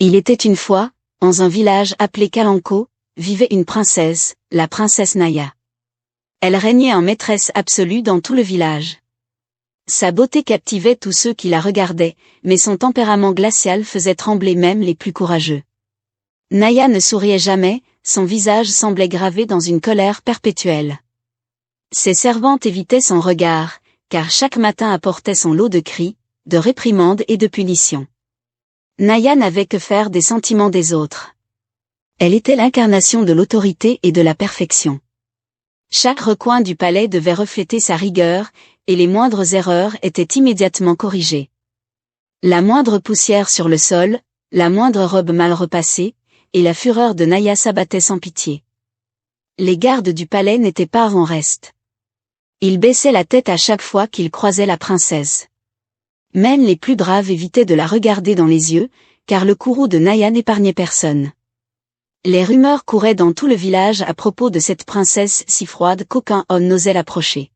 Il était une fois, dans un village appelé Kalanko, vivait une princesse, la princesse Naya. Elle régnait en maîtresse absolue dans tout le village. Sa beauté captivait tous ceux qui la regardaient, mais son tempérament glacial faisait trembler même les plus courageux. Naya ne souriait jamais, son visage semblait gravé dans une colère perpétuelle. Ses servantes évitaient son regard, car chaque matin apportait son lot de cris, de réprimandes et de punitions. Naya n'avait que faire des sentiments des autres. Elle était l'incarnation de l'autorité et de la perfection. Chaque recoin du palais devait refléter sa rigueur, et les moindres erreurs étaient immédiatement corrigées. La moindre poussière sur le sol, la moindre robe mal repassée, et la fureur de Naya s'abattait sans pitié. Les gardes du palais n'étaient pas en reste. Ils baissaient la tête à chaque fois qu'ils croisaient la princesse. Même les plus braves évitaient de la regarder dans les yeux, car le courroux de Naya n'épargnait personne. Les rumeurs couraient dans tout le village à propos de cette princesse si froide qu'aucun homme n'osait l'approcher.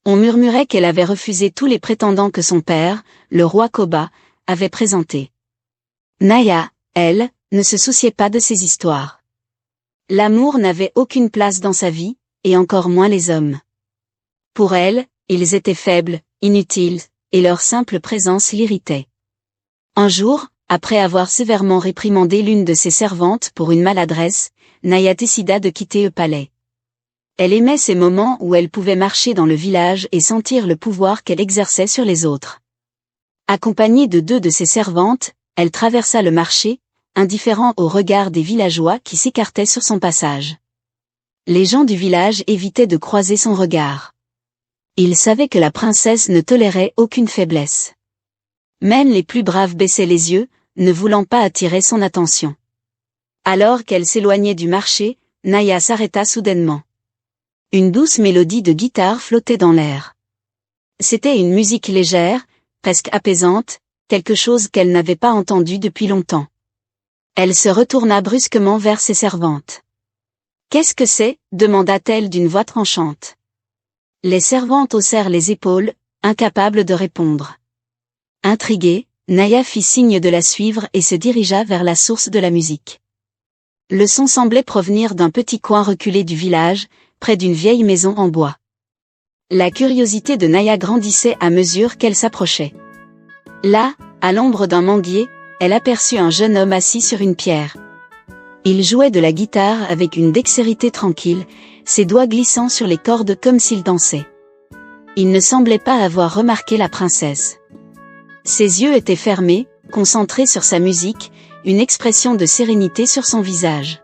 On murmurait qu'elle avait refusé tous les prétendants que son père, le roi Koba, avait présentés. Naya, elle, ne se souciait pas de ces histoires. L'amour n'avait aucune place dans sa vie, et encore moins les hommes. Pour elle, ils étaient faibles, inutiles, et leur simple présence l'irritait. Un jour, après avoir sévèrement réprimandé l'une de ses servantes pour une maladresse, Naya décida de quitter le palais. Elle aimait ces moments où elle pouvait marcher dans le village et sentir le pouvoir qu'elle exerçait sur les autres. Accompagnée de 2 de ses servantes, elle traversa le marché, indifférent au regard des villageois qui s'écartaient sur son passage. Les gens du village évitaient de croiser son regard. Ils savaient que la princesse ne tolérait aucune faiblesse. Même les plus braves baissaient les yeux, ne voulant pas attirer son attention. Alors qu'elle s'éloignait du marché, Naya s'arrêta soudainement. Une douce mélodie de guitare flottait dans l'air. C'était une musique légère, presque apaisante, quelque chose qu'elle n'avait pas entendu depuis longtemps. Elle se retourna brusquement vers ses servantes. « Qu'est-ce que c'est » demanda-t-elle d'une voix tranchante. Les servantes haussèrent les épaules, incapables de répondre. Intriguée, Naya fit signe de la suivre et se dirigea vers la source de la musique. Le son semblait provenir d'un petit coin reculé du village, près d'une vieille maison en bois. La curiosité de Naya grandissait à mesure qu'elle s'approchait. Là, à l'ombre d'un manguier, elle aperçut un jeune homme assis sur une pierre. Il jouait de la guitare avec une dextérité tranquille, ses doigts glissant sur les cordes comme s'il dansait. Il ne semblait pas avoir remarqué la princesse. Ses yeux étaient fermés, concentrés sur sa musique, une expression de sérénité sur son visage.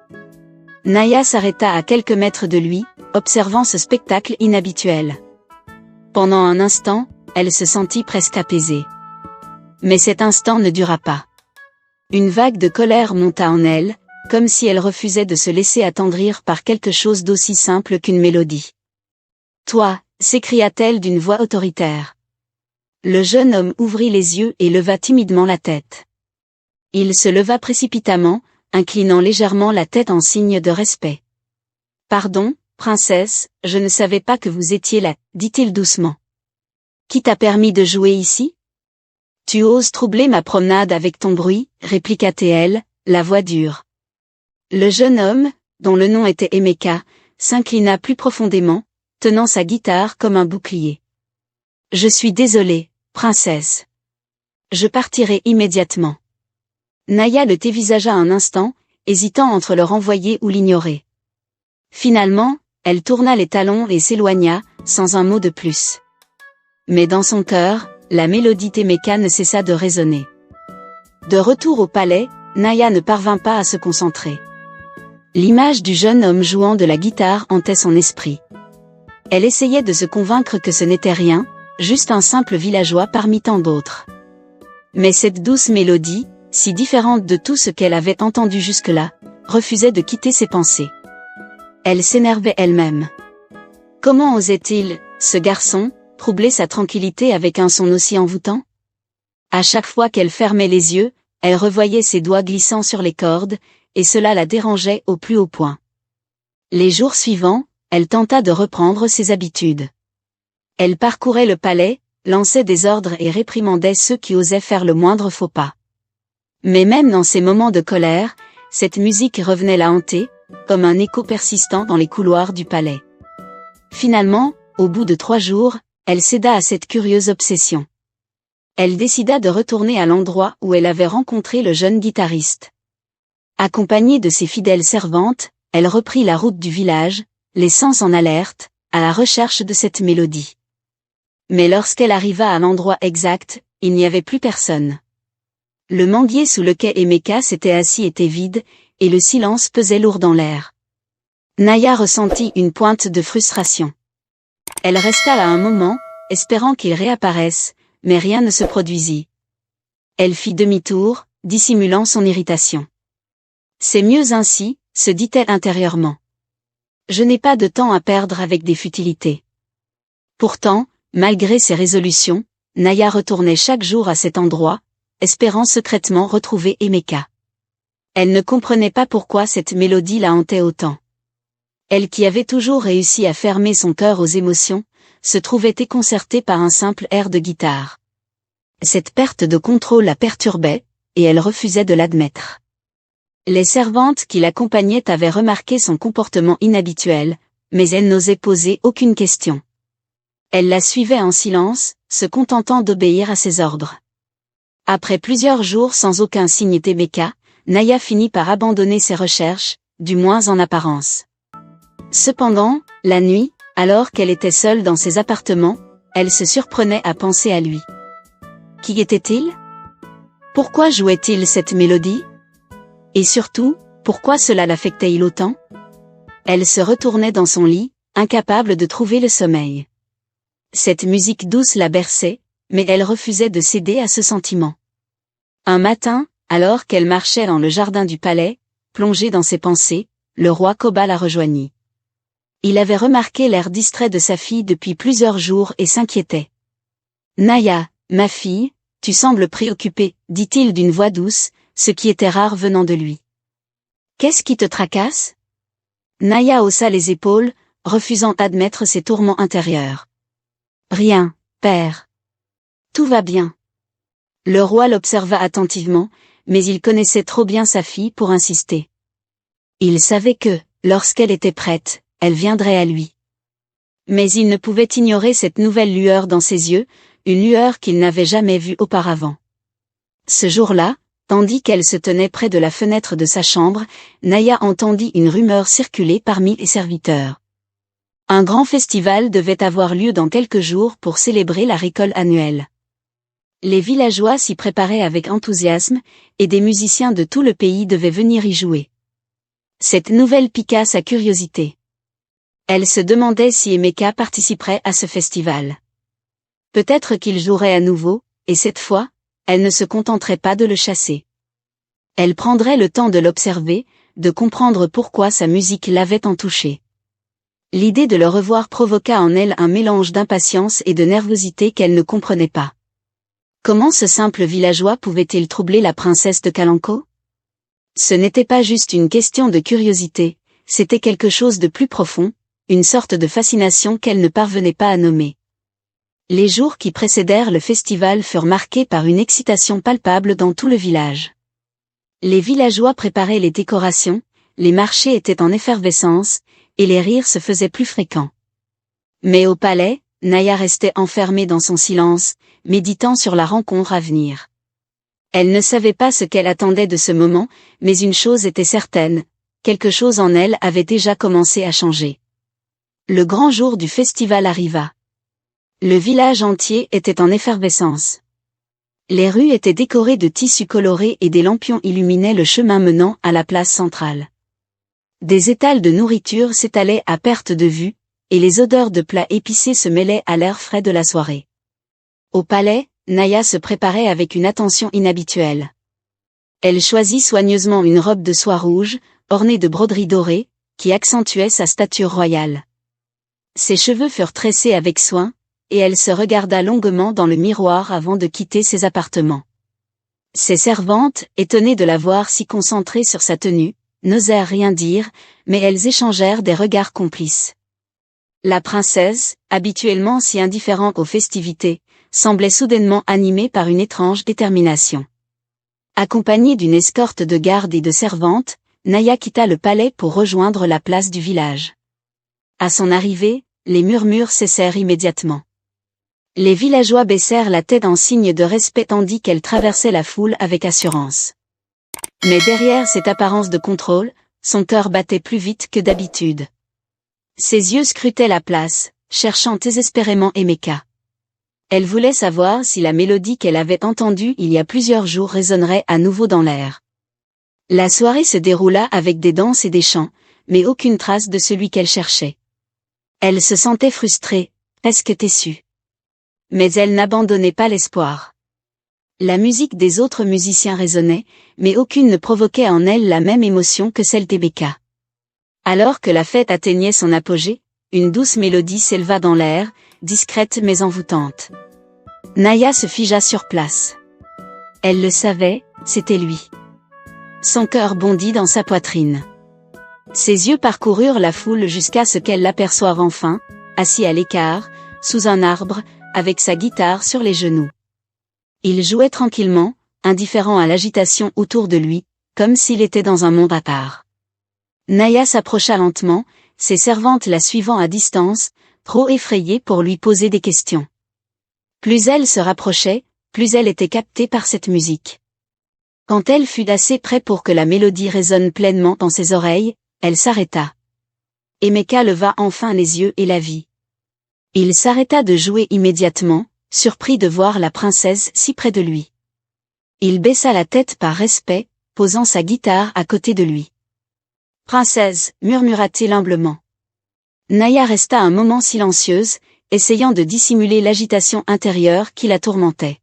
Naya s'arrêta à quelques mètres de lui, observant ce spectacle inhabituel. Pendant un instant, elle se sentit presque apaisée. Mais cet instant ne dura pas. Une vague de colère monta en elle, comme si elle refusait de se laisser attendrir par quelque chose d'aussi simple qu'une mélodie. « Toi » s'écria-t-elle d'une voix autoritaire. Le jeune homme ouvrit les yeux et leva timidement la tête. Il se leva précipitamment, inclinant légèrement la tête en signe de respect. « Pardon, princesse, je ne savais pas que vous étiez là, » dit-il doucement. « Qui t'a permis de jouer ici ? Tu oses troubler ma promenade avec ton bruit, » répliqua-t-elle, la voix dure. Le jeune homme, dont le nom était Emeka, s'inclina plus profondément, tenant sa guitare comme un bouclier. « Je suis désolé, princesse. Je partirai immédiatement. » Naya le dévisagea un instant, hésitant entre le renvoyer ou l'ignorer. Finalement, elle tourna les talons et s'éloigna, sans un mot de plus. Mais dans son cœur, la mélodie d'Emeka ne cessa de résonner. De retour au palais, Naya ne parvint pas à se concentrer. L'image du jeune homme jouant de la guitare hantait son esprit. Elle essayait de se convaincre que ce n'était rien, juste un simple villageois parmi tant d'autres. Mais cette douce mélodie, si différente de tout ce qu'elle avait entendu jusque-là, refusait de quitter ses pensées. Elle s'énervait elle-même. Comment osait-il, ce garçon, troubler sa tranquillité avec un son aussi envoûtant ? À chaque fois qu'elle fermait les yeux, elle revoyait ses doigts glissant sur les cordes, et cela la dérangeait au plus haut point. Les jours suivants, elle tenta de reprendre ses habitudes. Elle parcourait le palais, lançait des ordres et réprimandait ceux qui osaient faire le moindre faux pas. Mais même dans ces moments de colère, cette musique revenait la hanter, comme un écho persistant dans les couloirs du palais. Finalement, au bout de 3 jours, elle céda à cette curieuse obsession. Elle décida de retourner à l'endroit où elle avait rencontré le jeune guitariste. Accompagnée de ses fidèles servantes, elle reprit la route du village, les sens en alerte, à la recherche de cette mélodie. Mais lorsqu'elle arriva à l'endroit exact, il n'y avait plus personne. Le manguier sous lequel Emeka s'était assis était vide, et le silence pesait lourd dans l'air. Naya ressentit une pointe de frustration. Elle resta là un moment, espérant qu'il réapparaisse, mais rien ne se produisit. Elle fit demi-tour, dissimulant son irritation. C'est mieux ainsi, se dit-elle intérieurement. Je n'ai pas de temps à perdre avec des futilités. Pourtant, malgré ses résolutions, Naya retournait chaque jour à cet endroit, espérant secrètement retrouver Emeka. Elle ne comprenait pas pourquoi cette mélodie la hantait autant. Elle qui avait toujours réussi à fermer son cœur aux émotions, se trouvait déconcertée par un simple air de guitare. Cette perte de contrôle la perturbait, et elle refusait de l'admettre. Les servantes qui l'accompagnaient avaient remarqué son comportement inhabituel, mais elles n'osaient poser aucune question. Elles la suivaient en silence, se contentant d'obéir à ses ordres. Après plusieurs jours sans aucun signe d'Emeka, Naya finit par abandonner ses recherches, du moins en apparence. Cependant, la nuit, alors qu'elle était seule dans ses appartements, elle se surprenait à penser à lui. Qui était-il? Pourquoi jouait-il cette mélodie? Et surtout, pourquoi cela l'affectait-il autant? Elle se retournait dans son lit, incapable de trouver le sommeil. Cette musique douce la berçait, mais elle refusait de céder à ce sentiment. Un matin, alors qu'elle marchait dans le jardin du palais, plongée dans ses pensées, le roi Koba la rejoignit. Il avait remarqué l'air distrait de sa fille depuis plusieurs jours et s'inquiétait. « Naya, ma fille, tu sembles préoccupée, dit-il d'une voix douce, ce qui était rare venant de lui. Qu'est-ce qui te tracasse? Naya haussa les épaules, refusant d'admettre ses tourments intérieurs. Rien, père. Tout va bien. Le roi l'observa attentivement, mais il connaissait trop bien sa fille pour insister. Il savait que, lorsqu'elle était prête, elle viendrait à lui. Mais il ne pouvait ignorer cette nouvelle lueur dans ses yeux, une lueur qu'il n'avait jamais vue auparavant. Ce jour-là, tandis qu'elle se tenait près de la fenêtre de sa chambre, Naya entendit une rumeur circuler parmi les serviteurs. Un grand festival devait avoir lieu dans quelques jours pour célébrer la récolte annuelle. Les villageois s'y préparaient avec enthousiasme, et des musiciens de tout le pays devaient venir y jouer. Cette nouvelle piqua sa curiosité. Elle se demandait si Emeka participerait à ce festival. Peut-être qu'il jouerait à nouveau, et cette fois, elle ne se contenterait pas de le chasser. Elle prendrait le temps de l'observer, de comprendre pourquoi sa musique l'avait tant touchée. L'idée de le revoir provoqua en elle un mélange d'impatience et de nervosité qu'elle ne comprenait pas. Comment ce simple villageois pouvait-il troubler la princesse de Kalanko? Ce n'était pas juste une question de curiosité, c'était quelque chose de plus profond, une sorte de fascination qu'elle ne parvenait pas à nommer. Les jours qui précédèrent le festival furent marqués par une excitation palpable dans tout le village. Les villageois préparaient les décorations, les marchés étaient en effervescence, et les rires se faisaient plus fréquents. Mais au palais, Naya restait enfermée dans son silence, méditant sur la rencontre à venir. Elle ne savait pas ce qu'elle attendait de ce moment, mais une chose était certaine, quelque chose en elle avait déjà commencé à changer. Le grand jour du festival arriva. Le village entier était en effervescence. Les rues étaient décorées de tissus colorés et des lampions illuminaient le chemin menant à la place centrale. Des étals de nourriture s'étalaient à perte de vue, et les odeurs de plats épicés se mêlaient à l'air frais de la soirée. Au palais, Naya se préparait avec une attention inhabituelle. Elle choisit soigneusement une robe de soie rouge, ornée de broderies dorées, qui accentuait sa stature royale. Ses cheveux furent tressés avec soin, et elle se regarda longuement dans le miroir avant de quitter ses appartements. Ses servantes, étonnées de la voir si concentrée sur sa tenue, n'osèrent rien dire, mais elles échangèrent des regards complices. La princesse, habituellement si indifférente aux festivités, semblait soudainement animée par une étrange détermination. Accompagnée d'une escorte de gardes et de servantes, Naya quitta le palais pour rejoindre la place du village. À son arrivée, les murmures cessèrent immédiatement. Les villageois baissèrent la tête en signe de respect tandis qu'elle traversait la foule avec assurance. Mais derrière cette apparence de contrôle, son cœur battait plus vite que d'habitude. Ses yeux scrutaient la place, cherchant désespérément Emeka. Elle voulait savoir si la mélodie qu'elle avait entendue il y a plusieurs jours résonnerait à nouveau dans l'air. La soirée se déroula avec des danses et des chants, mais aucune trace de celui qu'elle cherchait. Elle se sentait frustrée, presque déçue. Mais elle n'abandonnait pas l'espoir. La musique des autres musiciens résonnait, mais aucune ne provoquait en elle la même émotion que celle d'Emeka. Alors que la fête atteignait son apogée, une douce mélodie s'éleva dans l'air, discrète mais envoûtante. Naya se figea sur place. Elle le savait, c'était lui. Son cœur bondit dans sa poitrine. Ses yeux parcoururent la foule jusqu'à ce qu'elle l'aperçoive enfin, assis à l'écart, sous un arbre, avec sa guitare sur les genoux. Il jouait tranquillement, indifférent à l'agitation autour de lui, comme s'il était dans un monde à part. Naya s'approcha lentement, ses servantes la suivant à distance, trop effrayées pour lui poser des questions. Plus elle se rapprochait, plus elle était captée par cette musique. Quand elle fut assez près pour que la mélodie résonne pleinement dans ses oreilles, elle s'arrêta. Emeka leva enfin les yeux et la vit. Il s'arrêta de jouer immédiatement, surpris de voir la princesse si près de lui. Il baissa la tête par respect, posant sa guitare à côté de lui. « Princesse » murmura-t-il humblement. Naya resta un moment silencieuse, essayant de dissimuler l'agitation intérieure qui la tourmentait.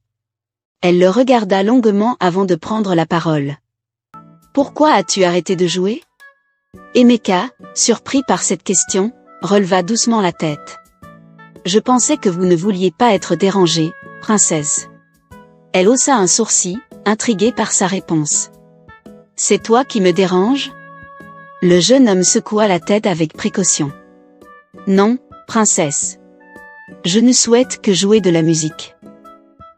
Elle le regarda longuement avant de prendre la parole. « Pourquoi as-tu arrêté de jouer ?» Emeka, surpris par cette question, releva doucement la tête. « Je pensais que vous ne vouliez pas être dérangée, princesse. » Elle haussa un sourcil, intriguée par sa réponse. « C'est toi qui me dérange ?» Le jeune homme secoua la tête avec précaution. « Non, princesse. Je ne souhaite que jouer de la musique.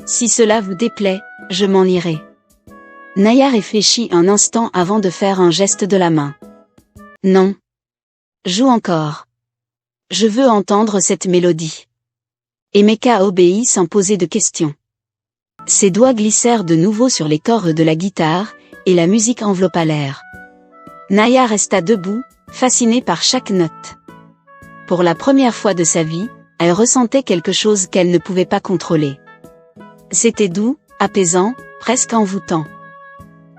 Si cela vous déplaît, je m'en irai. » Naya réfléchit un instant avant de faire un geste de la main. « Non. Joue encore. Je veux entendre cette mélodie. » Emeka obéit sans poser de questions. Ses doigts glissèrent de nouveau sur les cordes de la guitare, et la musique enveloppa l'air. Naya resta debout, fascinée par chaque note. Pour la première fois de sa vie, elle ressentait quelque chose qu'elle ne pouvait pas contrôler. C'était doux, apaisant, presque envoûtant.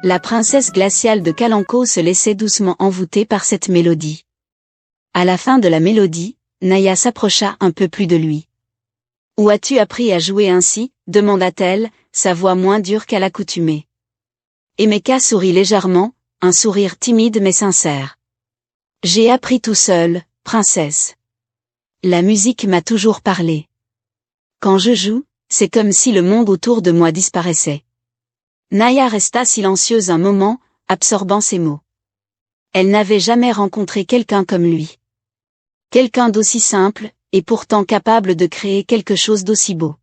La princesse glaciale de Kalanko se laissait doucement envoûter par cette mélodie. À la fin de la mélodie, Naya s'approcha un peu plus de lui. « Où as-tu appris à jouer ainsi ?» demanda-t-elle, sa voix moins dure qu'à l'accoutumée. Emeka sourit légèrement, un sourire timide mais sincère. « J'ai appris tout seul, princesse. La musique m'a toujours parlé. Quand je joue, c'est comme si le monde autour de moi disparaissait. » Naya resta silencieuse un moment, absorbant ces mots. Elle n'avait jamais rencontré quelqu'un comme lui. Quelqu'un d'aussi simple, et pourtant capable de créer quelque chose d'aussi beau.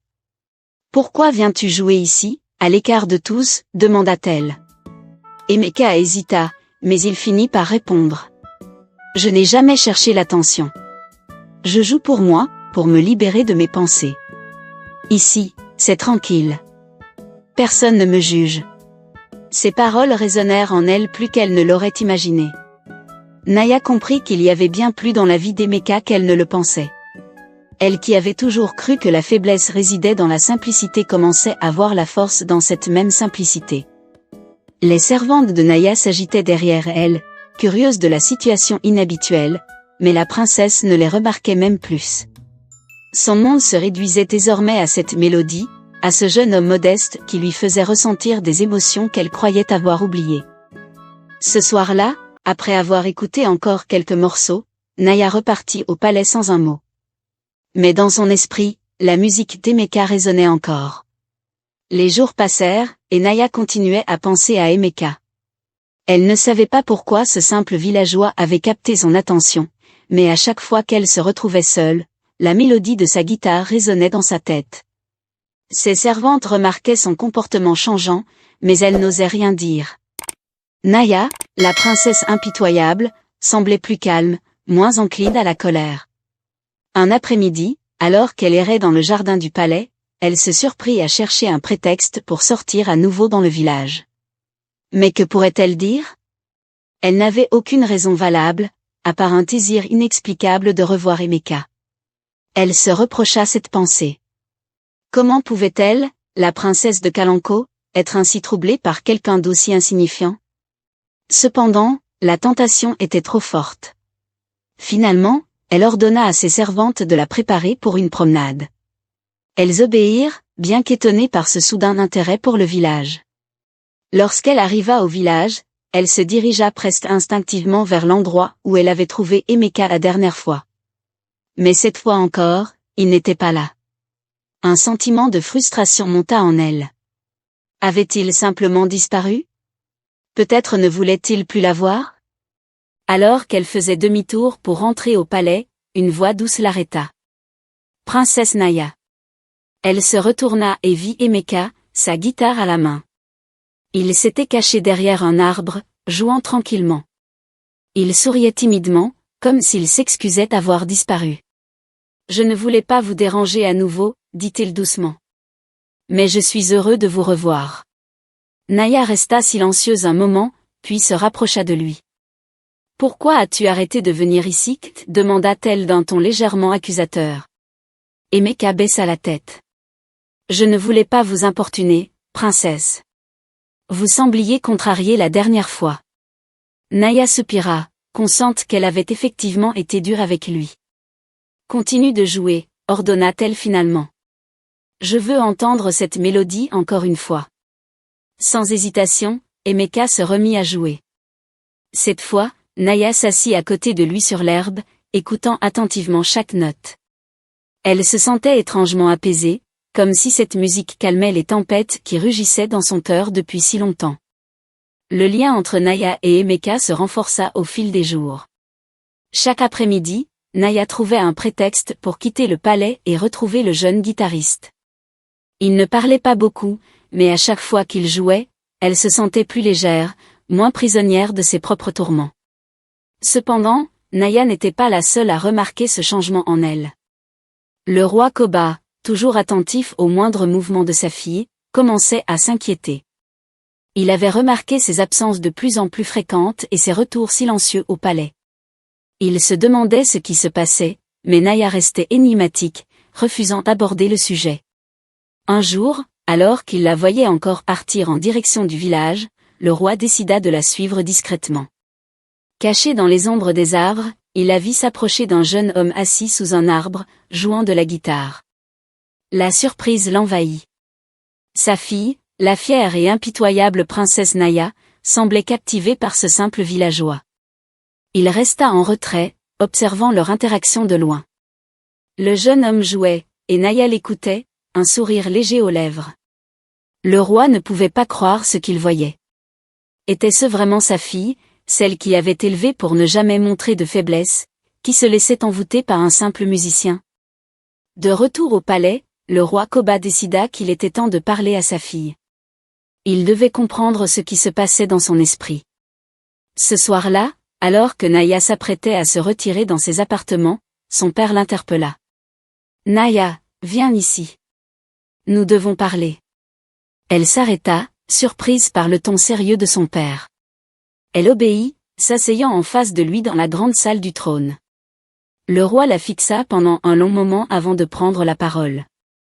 « Pourquoi viens-tu jouer ici, à l'écart de tous ?» demanda-t-elle. Emeka hésita, mais il finit par répondre. « Je n'ai jamais cherché l'attention. Je joue pour moi, pour me libérer de mes pensées. Ici, c'est tranquille. Personne ne me juge. » Ces paroles résonnèrent en elle plus qu'elle ne l'aurait imaginé. Naya comprit qu'il y avait bien plus dans la vie d'Emeka qu'elle ne le pensait. Elle qui avait toujours cru que la faiblesse résidait dans la simplicité commençait à voir la force dans cette même simplicité. Les servantes de Naya s'agitaient derrière elle, curieuses de la situation inhabituelle, mais la princesse ne les remarquait même plus. Son monde se réduisait désormais à cette mélodie, à ce jeune homme modeste qui lui faisait ressentir des émotions qu'elle croyait avoir oubliées. Ce soir-là, après avoir écouté encore quelques morceaux, Naya repartit au palais sans un mot. Mais dans son esprit, la musique d'Emeka résonnait encore. Les jours passèrent, et Naya continuait à penser à Emeka. Elle ne savait pas pourquoi ce simple villageois avait capté son attention, mais à chaque fois qu'elle se retrouvait seule, la mélodie de sa guitare résonnait dans sa tête. Ses servantes remarquaient son comportement changeant, mais elle n'osait rien dire. Naya, la princesse impitoyable, semblait plus calme, moins encline à la colère. Un après-midi, alors qu'elle errait dans le jardin du palais, elle se surprit à chercher un prétexte pour sortir à nouveau dans le village. Mais que pourrait-elle dire? Elle n'avait aucune raison valable, à part un désir inexplicable de revoir Emeka. Elle se reprocha cette pensée. Comment pouvait-elle, la princesse de Kalanko, être ainsi troublée par quelqu'un d'aussi insignifiant? Cependant, la tentation était trop forte. Finalement, elle ordonna à ses servantes de la préparer pour une promenade. Elles obéirent, bien qu'étonnées par ce soudain intérêt pour le village. Lorsqu'elle arriva au village, elle se dirigea presque instinctivement vers l'endroit où elle avait trouvé Emeka la dernière fois. Mais cette fois encore, il n'était pas là. Un sentiment de frustration monta en elle. Avait-il simplement disparu? Peut-être ne voulait-il plus la voir? Alors qu'elle faisait demi-tour pour rentrer au palais, une voix douce l'arrêta. Princesse Naya. Elle se retourna et vit Emeka, sa guitare à la main. Il s'était caché derrière un arbre, jouant tranquillement. Il souriait timidement, comme s'il s'excusait d'avoir disparu. Je ne voulais pas vous déranger à nouveau, dit-il doucement. Mais je suis heureux de vous revoir. Naya resta silencieuse un moment, puis se rapprocha de lui. Pourquoi as-tu arrêté de venir ici? Demanda-t-elle d'un ton légèrement accusateur. Emeka baissa la tête. Je ne voulais pas vous importuner, princesse. Vous sembliez contrariée la dernière fois. Naya soupira, consciente qu'elle avait effectivement été dure avec lui. Continue de jouer, ordonna-t-elle finalement. Je veux entendre cette mélodie encore une fois. Sans hésitation, Emeka se remit à jouer. Cette fois, Naya s'assit à côté de lui sur l'herbe, écoutant attentivement chaque note. Elle se sentait étrangement apaisée, comme si cette musique calmait les tempêtes qui rugissaient dans son cœur depuis si longtemps. Le lien entre Naya et Emeka se renforça au fil des jours. Chaque après-midi, Naya trouvait un prétexte pour quitter le palais et retrouver le jeune guitariste. Il ne parlait pas beaucoup, mais à chaque fois qu'il jouait, elle se sentait plus légère, moins prisonnière de ses propres tourments. Cependant, Naya n'était pas la seule à remarquer ce changement en elle. Le roi Koba, toujours attentif aux moindres mouvements de sa fille, commençait à s'inquiéter. Il avait remarqué ses absences de plus en plus fréquentes et ses retours silencieux au palais. Il se demandait ce qui se passait, mais Naya restait énigmatique, refusant d'aborder le sujet. Un jour, alors qu'il la voyait encore partir en direction du village, le roi décida de la suivre discrètement. Caché dans les ombres des arbres, il la vit s'approcher d'un jeune homme assis sous un arbre, jouant de la guitare. La surprise l'envahit. Sa fille, la fière et impitoyable princesse Naya, semblait captivée par ce simple villageois. Il resta en retrait, observant leur interaction de loin. Le jeune homme jouait, et Naya l'écoutait, un sourire léger aux lèvres. Le roi ne pouvait pas croire ce qu'il voyait. Était-ce vraiment sa fille, celle qui avait élevé pour ne jamais montrer de faiblesse, qui se laissait envoûter par un simple musicien? De retour au palais, le roi Koba décida qu'il était temps de parler à sa fille. Il devait comprendre ce qui se passait dans son esprit. Ce soir-là, alors que Naya s'apprêtait à se retirer dans ses appartements, son père l'interpella. « Naya, viens ici. Nous devons parler. » Elle s'arrêta, surprise par le ton sérieux de son père. Elle obéit, s'asseyant en face de lui dans la grande salle du trône. Le roi la fixa pendant un long moment avant de prendre la parole.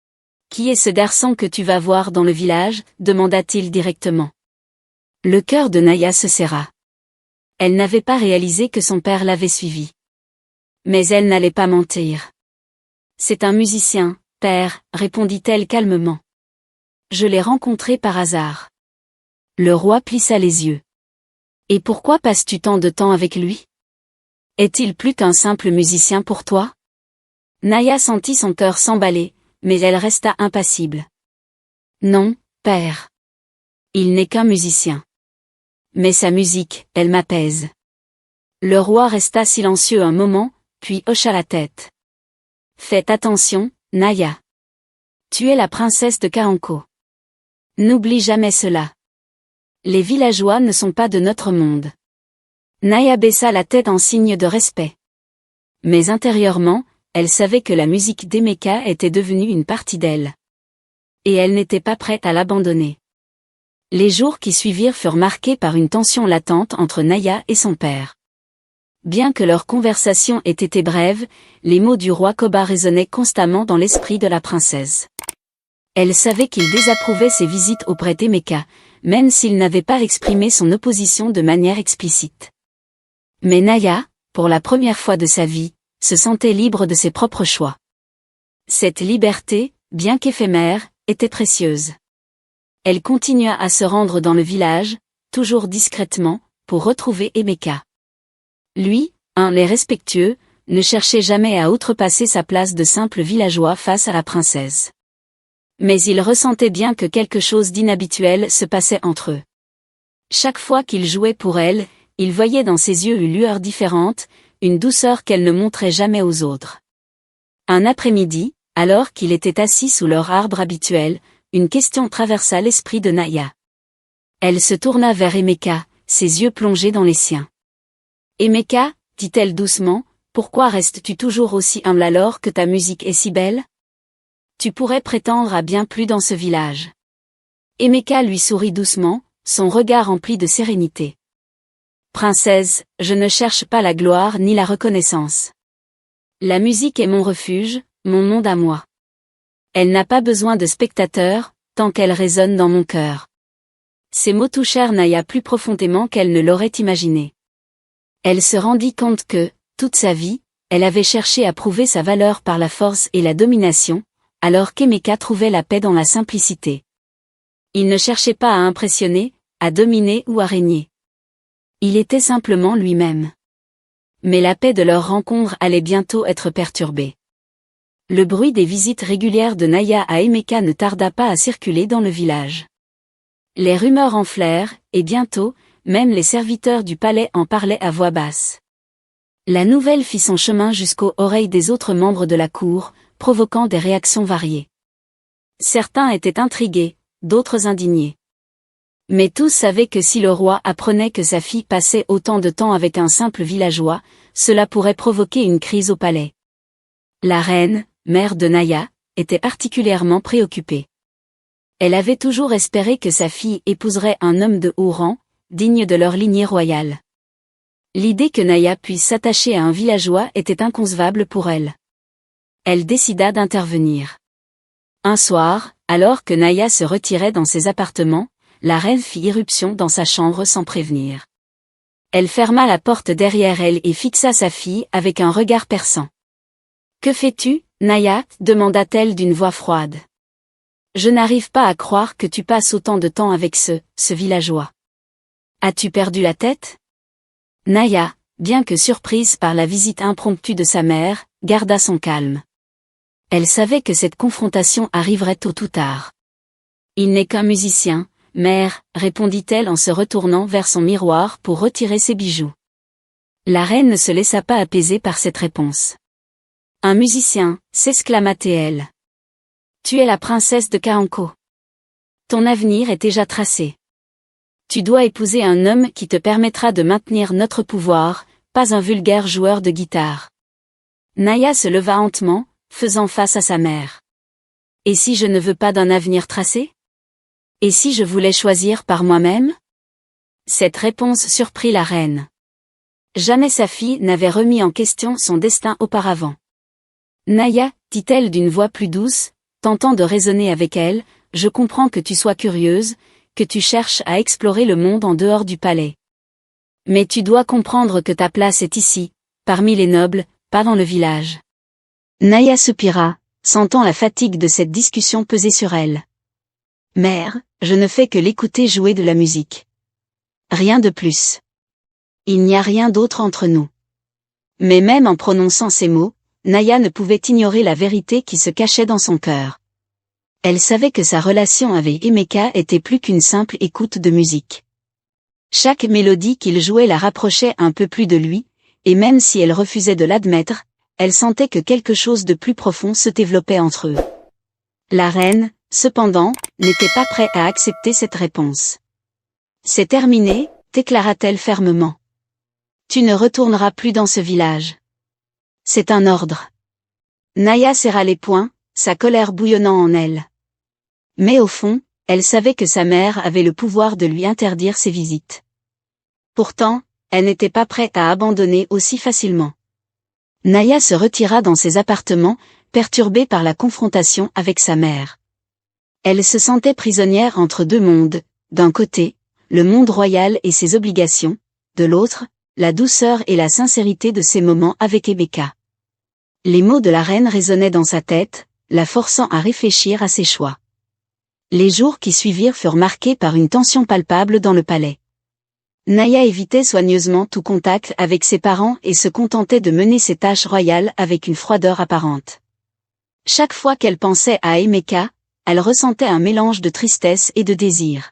« Qui est ce garçon que tu vas voir dans le village ?» demanda-t-il directement. Le cœur de Naya se serra. Elle n'avait pas réalisé que son père l'avait suivie. Mais elle n'allait pas mentir. « C'est un musicien, père, » répondit-elle calmement. « Je l'ai rencontré par hasard. » Le roi plissa les yeux. « Et pourquoi passes-tu tant de temps avec lui? Est-il plus qu'un simple musicien pour toi ?» Naya sentit son cœur s'emballer, mais elle resta impassible. « Non, père. Il n'est qu'un musicien. Mais sa musique, elle m'apaise. » Le roi resta silencieux un moment, puis hocha la tête. « Faites attention, Naya. Tu es la princesse de Kalanko. N'oublie jamais cela. Les villageois ne sont pas de notre monde. Naya baissa la tête en signe de respect. Mais intérieurement, elle savait que la musique d'Emeka était devenue une partie d'elle. Et elle n'était pas prête à l'abandonner. Les jours qui suivirent furent marqués par une tension latente entre Naya et son père. Bien que leur conversation ait été brève, les mots du roi Koba résonnaient constamment dans l'esprit de la princesse. Elle savait qu'il désapprouvait ses visites auprès d'Emeka, même s'il n'avait pas exprimé son opposition de manière explicite. Mais Naya, pour la première fois de sa vie, se sentait libre de ses propres choix. Cette liberté, bien qu'éphémère, était précieuse. Elle continua à se rendre dans le village, toujours discrètement, pour retrouver Emeka. Lui, les respectueux, ne cherchait jamais à outrepasser sa place de simple villageois face à la princesse. Mais il ressentait bien que quelque chose d'inhabituel se passait entre eux. Chaque fois qu'il jouait pour elle, il voyait dans ses yeux une lueur différente, une douceur qu'elle ne montrait jamais aux autres. Un après-midi, alors qu'il était assis sous leur arbre habituel, une question traversa l'esprit de Naya. Elle se tourna vers Emeka, ses yeux plongés dans les siens. « Emeka, dit-elle doucement, pourquoi restes-tu toujours aussi humble alors que ta musique est si belle ? Tu pourrais prétendre à bien plus dans ce village. » Emeka lui sourit doucement, son regard empli de sérénité. « Princesse, je ne cherche pas la gloire ni la reconnaissance. La musique est mon refuge, mon monde à moi. Elle n'a pas besoin de spectateurs, tant qu'elle résonne dans mon cœur. » Ces mots touchèrent Naya plus profondément qu'elle ne l'aurait imaginé. Elle se rendit compte que, toute sa vie, elle avait cherché à prouver sa valeur par la force et la domination, alors qu'Emeka trouvait la paix dans la simplicité. Il ne cherchait pas à impressionner, à dominer ou à régner. Il était simplement lui-même. Mais la paix de leur rencontre allait bientôt être perturbée. Le bruit des visites régulières de Naya à Emeka ne tarda pas à circuler dans le village. Les rumeurs enflèrent, et bientôt, même les serviteurs du palais en parlaient à voix basse. La nouvelle fit son chemin jusqu'aux oreilles des autres membres de la cour, provoquant des réactions variées. Certains étaient intrigués, d'autres indignés. Mais tous savaient que si le roi apprenait que sa fille passait autant de temps avec un simple villageois, cela pourrait provoquer une crise au palais. La reine, mère de Naya, était particulièrement préoccupée. Elle avait toujours espéré que sa fille épouserait un homme de haut rang, digne de leur lignée royale. L'idée que Naya puisse s'attacher à un villageois était inconcevable pour elle. Elle décida d'intervenir. Un soir, alors que Naya se retirait dans ses appartements, la reine fit irruption dans sa chambre sans prévenir. Elle ferma la porte derrière elle et fixa sa fille avec un regard perçant. « Que fais-tu, Naya ?» demanda-t-elle d'une voix froide. « Je n'arrive pas à croire que tu passes autant de temps avec ce villageois. As-tu perdu la tête ?» Naya, bien que surprise par la visite impromptue de sa mère, garda son calme. Elle savait que cette confrontation arriverait tôt ou tard. « Il n'est qu'un musicien, mère, » répondit-elle en se retournant vers son miroir pour retirer ses bijoux. La reine ne se laissa pas apaiser par cette réponse. « Un musicien, » s'exclama-t-elle. « Tu es la princesse de Kaanko. Ton avenir est déjà tracé. Tu dois épouser un homme qui te permettra de maintenir notre pouvoir, pas un vulgaire joueur de guitare. » Naya se leva lentement, faisant face à sa mère. « Et si je ne veux pas d'un avenir tracé ? Et si je voulais choisir par moi-même ?» Cette réponse surprit la reine. Jamais sa fille n'avait remis en question son destin auparavant. « Naya, » dit-elle d'une voix plus douce, tentant de raisonner avec elle, « je comprends que tu sois curieuse, que tu cherches à explorer le monde en dehors du palais. Mais tu dois comprendre que ta place est ici, parmi les nobles, pas dans le village. » Naya soupira, sentant la fatigue de cette discussion peser sur elle. « Mère, je ne fais que l'écouter jouer de la musique. Rien de plus. Il n'y a rien d'autre entre nous. » Mais même en prononçant ces mots, Naya ne pouvait ignorer la vérité qui se cachait dans son cœur. Elle savait que sa relation avec Emeka était plus qu'une simple écoute de musique. Chaque mélodie qu'il jouait la rapprochait un peu plus de lui, et même si elle refusait de l'admettre, elle sentait que quelque chose de plus profond se développait entre eux. La reine, cependant, n'était pas prête à accepter cette réponse. C'est terminé, déclara-t-elle fermement. Tu ne retourneras plus dans ce village. C'est un ordre. Naya serra les poings, sa colère bouillonnant en elle. Mais au fond, elle savait que sa mère avait le pouvoir de lui interdire ses visites. Pourtant, elle n'était pas prête à abandonner aussi facilement. Naya se retira dans ses appartements, perturbée par la confrontation avec sa mère. Elle se sentait prisonnière entre deux mondes, d'un côté, le monde royal et ses obligations, de l'autre, la douceur et la sincérité de ses moments avec Emeka. Les mots de la reine résonnaient dans sa tête, la forçant à réfléchir à ses choix. Les jours qui suivirent furent marqués par une tension palpable dans le palais. Naya évitait soigneusement tout contact avec ses parents et se contentait de mener ses tâches royales avec une froideur apparente. Chaque fois qu'elle pensait à Emeka, elle ressentait un mélange de tristesse et de désir.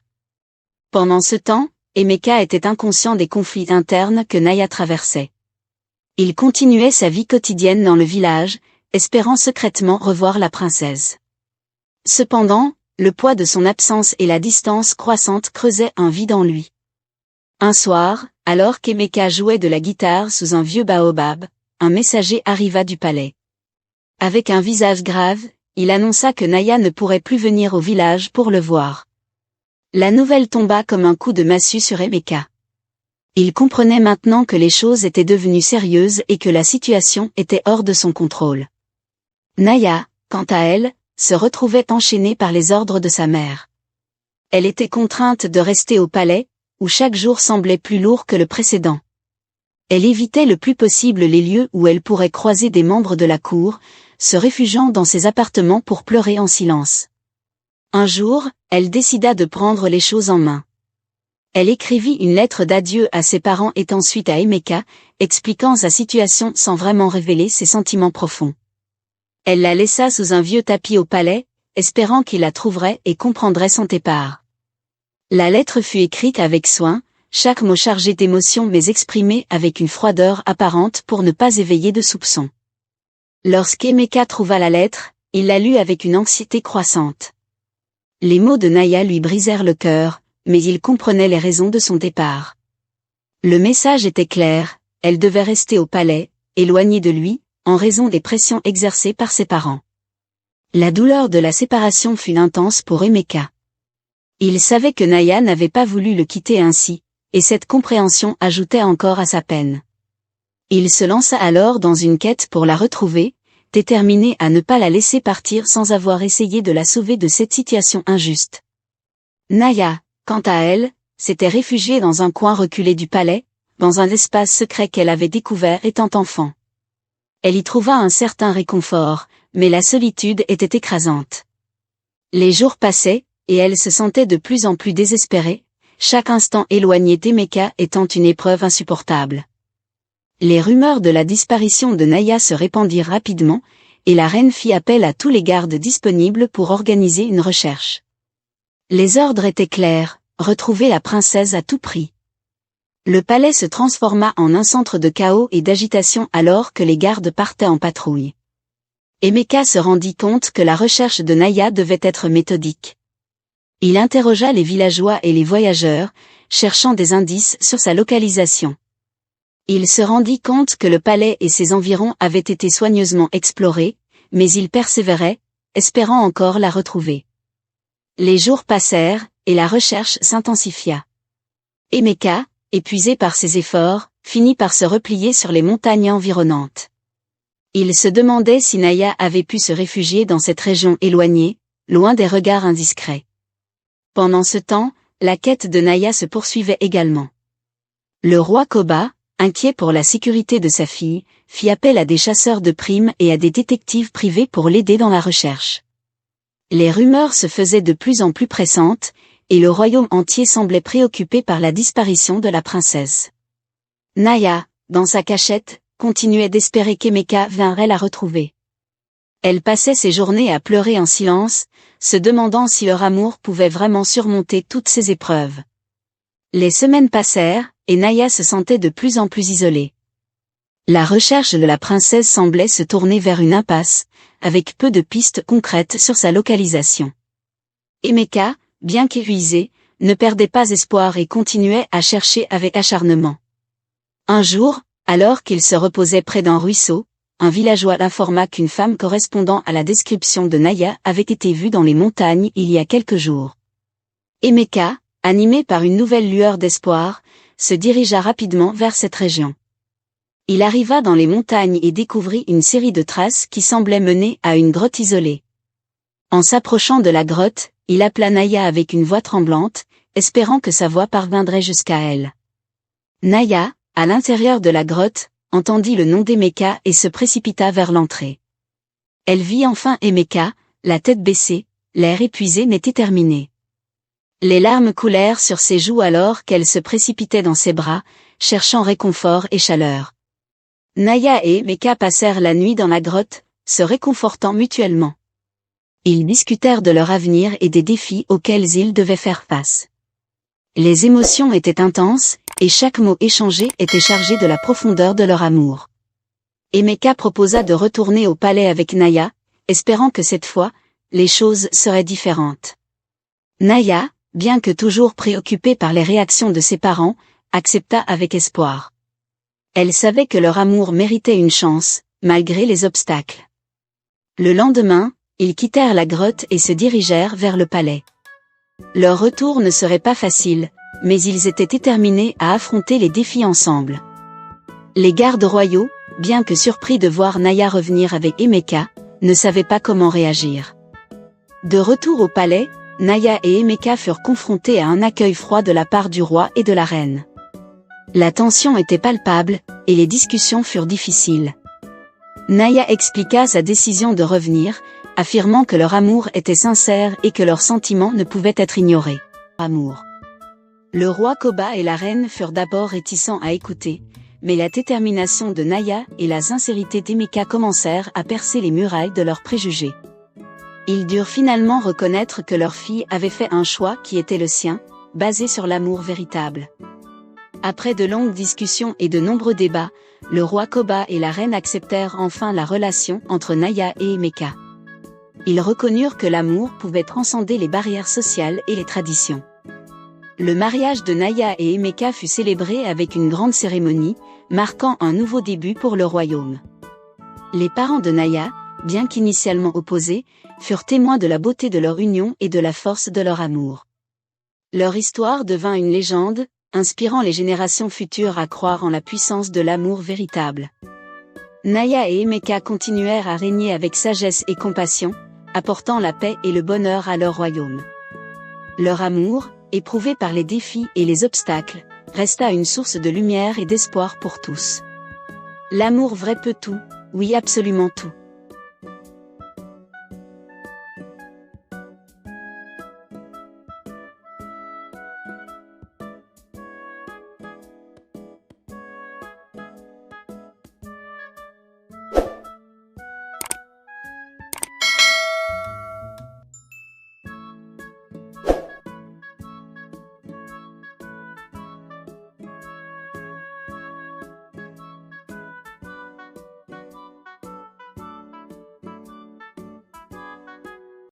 Pendant ce temps, Emeka était inconscient des conflits internes que Naya traversait. Il continuait sa vie quotidienne dans le village, espérant secrètement revoir la princesse. Cependant, le poids de son absence et la distance croissante creusaient un vide en lui. Un soir, alors qu'Emeka jouait de la guitare sous un vieux baobab, un messager arriva du palais. Avec un visage grave, il annonça que Naya ne pourrait plus venir au village pour le voir. La nouvelle tomba comme un coup de massue sur Emeka. Il comprenait maintenant que les choses étaient devenues sérieuses et que la situation était hors de son contrôle. Naya, quant à elle, se retrouvait enchaînée par les ordres de sa mère. Elle était contrainte de rester au palais, où chaque jour semblait plus lourd que le précédent. Elle évitait le plus possible les lieux où elle pourrait croiser des membres de la cour, se réfugiant dans ses appartements pour pleurer en silence. Un jour, elle décida de prendre les choses en main. Elle écrivit une lettre d'adieu à ses parents et ensuite à Emeka, expliquant sa situation sans vraiment révéler ses sentiments profonds. Elle la laissa sous un vieux tapis au palais, espérant qu'il la trouverait et comprendrait son départ. La lettre fut écrite avec soin, chaque mot chargé d'émotion mais exprimé avec une froideur apparente pour ne pas éveiller de soupçons. Lorsqu'Emeka trouva la lettre, il la lut avec une anxiété croissante. Les mots de Naya lui brisèrent le cœur, mais il comprenait les raisons de son départ. Le message était clair, elle devait rester au palais, éloignée de lui, en raison des pressions exercées par ses parents. La douleur de la séparation fut intense pour Emeka. Il savait que Naya n'avait pas voulu le quitter ainsi, et cette compréhension ajoutait encore à sa peine. Il se lança alors dans une quête pour la retrouver, déterminé à ne pas la laisser partir sans avoir essayé de la sauver de cette situation injuste. Naya, quant à elle, s'était réfugiée dans un coin reculé du palais, dans un espace secret qu'elle avait découvert étant enfant. Elle y trouva un certain réconfort, mais la solitude était écrasante. Les jours passaient, et elle se sentait de plus en plus désespérée, chaque instant éloigné d'Emeka étant une épreuve insupportable. Les rumeurs de la disparition de Naya se répandirent rapidement, et la reine fit appel à tous les gardes disponibles pour organiser une recherche. Les ordres étaient clairs, retrouver la princesse à tout prix. Le palais se transforma en un centre de chaos et d'agitation alors que les gardes partaient en patrouille. Emeka se rendit compte que la recherche de Naya devait être méthodique. Il interrogea les villageois et les voyageurs, cherchant des indices sur sa localisation. Il se rendit compte que le palais et ses environs avaient été soigneusement explorés, mais il persévérait, espérant encore la retrouver. Les jours passèrent, et la recherche s'intensifia. Emeka, épuisé par ses efforts, finit par se replier sur les montagnes environnantes. Il se demandait si Naya avait pu se réfugier dans cette région éloignée, loin des regards indiscrets. Pendant ce temps, la quête de Naya se poursuivait également. Le roi Koba, inquiet pour la sécurité de sa fille, fit appel à des chasseurs de primes et à des détectives privés pour l'aider dans la recherche. Les rumeurs se faisaient de plus en plus pressantes, et le royaume entier semblait préoccupé par la disparition de la princesse. Naya, dans sa cachette, continuait d'espérer qu'Emeka viendrait la retrouver. Elle passait ses journées à pleurer en silence, se demandant si leur amour pouvait vraiment surmonter toutes ces épreuves. Les semaines passèrent, et Naya se sentait de plus en plus isolée. La recherche de la princesse semblait se tourner vers une impasse, avec peu de pistes concrètes sur sa localisation. Emeka, bien qu'épuisé, ne perdait pas espoir et continuait à chercher avec acharnement. Un jour, alors qu'il se reposait près d'un ruisseau, un villageois l'informa qu'une femme correspondant à la description de Naya avait été vue dans les montagnes il y a quelques jours. Emeka, animé par une nouvelle lueur d'espoir, se dirigea rapidement vers cette région. Il arriva dans les montagnes et découvrit une série de traces qui semblaient mener à une grotte isolée. En s'approchant de la grotte, il appela Naya avec une voix tremblante, espérant que sa voix parviendrait jusqu'à elle. Naya, à l'intérieur de la grotte, entendit le nom d'Emeka et se précipita vers l'entrée. Elle vit enfin Emeka, la tête baissée, l'air épuisé mais déterminé. Les larmes coulèrent sur ses joues alors qu'elle se précipitait dans ses bras, cherchant réconfort et chaleur. Naya et Emeka passèrent la nuit dans la grotte, se réconfortant mutuellement. Ils discutèrent de leur avenir et des défis auxquels ils devaient faire face. Les émotions étaient intenses, et chaque mot échangé était chargé de la profondeur de leur amour. Emeka proposa de retourner au palais avec Naya, espérant que cette fois, les choses seraient différentes. Naya, bien que toujours préoccupée par les réactions de ses parents, accepta avec espoir. Elle savait que leur amour méritait une chance, malgré les obstacles. Le lendemain, ils quittèrent la grotte et se dirigèrent vers le palais. Leur retour ne serait pas facile, mais ils étaient déterminés à affronter les défis ensemble. Les gardes royaux, bien que surpris de voir Naya revenir avec Emeka, ne savaient pas comment réagir. De retour au palais, Naya et Emeka furent confrontés à un accueil froid de la part du roi et de la reine. La tension était palpable, et les discussions furent difficiles. Naya expliqua sa décision de revenir, affirmant que leur amour était sincère et que leurs sentiments ne pouvaient être ignorés. Amour. Le roi Koba et la reine furent d'abord réticents à écouter, mais la détermination de Naya et la sincérité d'Emeka commencèrent à percer les murailles de leurs préjugés. Ils durent finalement reconnaître que leur fille avait fait un choix qui était le sien, basé sur l'amour véritable. Après de longues discussions et de nombreux débats, le roi Koba et la reine acceptèrent enfin la relation entre Naya et Emeka. Ils reconnurent que l'amour pouvait transcender les barrières sociales et les traditions. Le mariage de Naya et Emeka fut célébré avec une grande cérémonie, marquant un nouveau début pour le royaume. Les parents de Naya, bien qu'initialement opposés, furent témoins de la beauté de leur union et de la force de leur amour. Leur histoire devint une légende, inspirant les générations futures à croire en la puissance de l'amour véritable. Naya et Emeka continuèrent à régner avec sagesse et compassion, apportant la paix et le bonheur à leur royaume. Leur amour, éprouvé par les défis et les obstacles, resta une source de lumière et d'espoir pour tous. L'amour vrai peut tout, oui absolument tout.